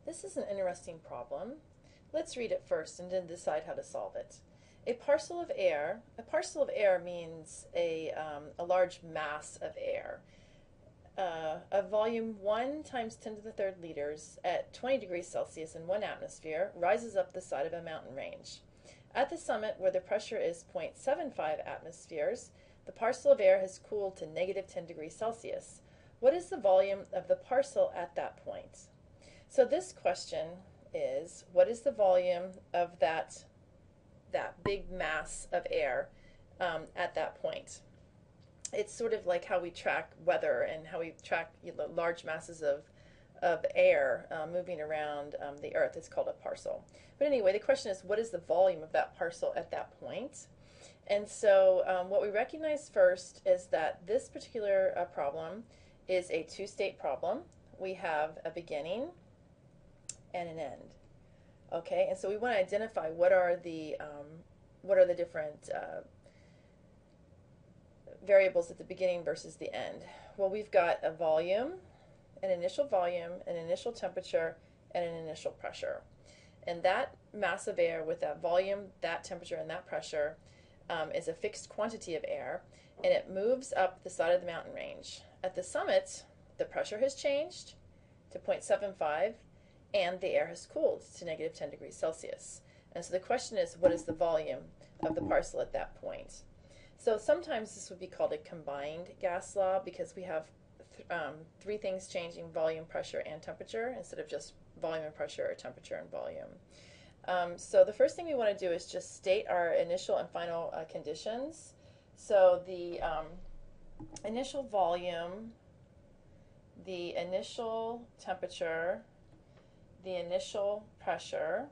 This is an interesting problem. Let's read it first and then decide how to solve it. A parcel of air means a large mass of air. Of volume 1 times 10 to the third liters at 20 degrees Celsius in 1 atmosphere rises up the side of a mountain range. At the summit, where the pressure is 0.75 atmospheres, the parcel of air has cooled to negative 10 degrees Celsius. What is the volume of the parcel at that point? So this question is, what is the volume of that big mass of air at that point? It's sort of like how we track weather and how we track large masses of air moving around the Earth. It's called a parcel. But anyway, the question is, what is the volume of that parcel at that point? And so what we recognize first is that this particular problem is a two-state problem. We have a beginning and an end. Okay, and so we want to identify what are the different variables at the beginning versus the end. Well, we've got a volume, an initial temperature, and an initial pressure. And that mass of air with that volume, that temperature, and that pressure is a fixed quantity of air, and it moves up the side of the mountain range. At the summit, the pressure has changed to 0.75, and the air has cooled to negative 10 degrees Celsius. And so the question is, what is the volume of the parcel at that point? So sometimes this would be called a combined gas law because we have three things changing: volume, pressure, and temperature, instead of just volume and pressure or temperature and volume. So the first thing we want to do is just state our initial and final conditions. So the initial volume, the initial temperature, the initial pressure,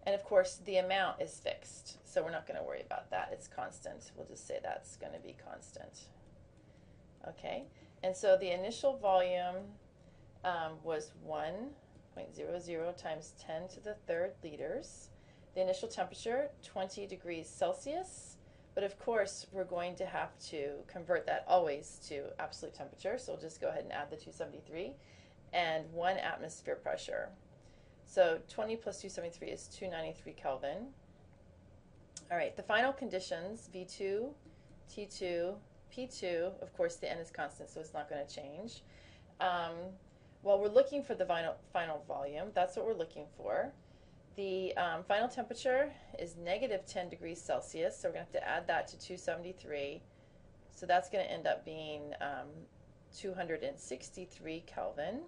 and of course the amount is fixed, so we're not going to worry about that. It's constant. We'll just say that's going to be constant. Okay, and so the initial volume was 1.00 times 10 to the third liters. The initial temperature, 20 degrees Celsius, but of course we're going to have to convert that always to absolute temperature, so we'll just go ahead and add the 273, and 1 atmosphere pressure. So 20 plus 273 is 293 Kelvin. All right, the final conditions, V2, T2, P2, of course the N is constant, so it's not going to change. Well, we're looking for the final volume. That's what we're looking for. The final temperature is negative 10 degrees Celsius, so we're going to have to add that to 273. So that's going to end up being 263 Kelvin.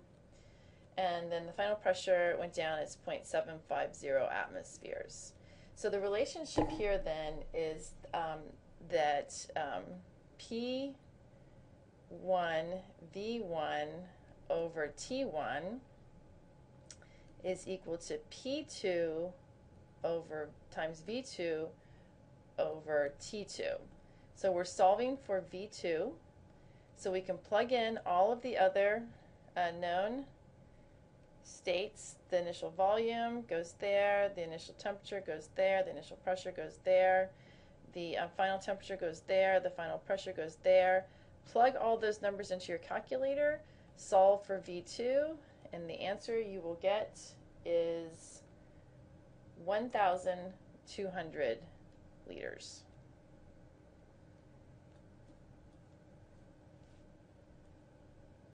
And then the final pressure went down, it's 0.750 atmospheres. So the relationship here then is that P1 V1 over T1 is equal to P2 over times V2 over T2. So we're solving for V2, so we can plug in all of the other known states. The initial volume goes there, the initial temperature goes there, the initial pressure goes there, the final temperature goes there, the final pressure goes there. Plug all those numbers into your calculator, solve for V2, and the answer you will get is 1,200 liters.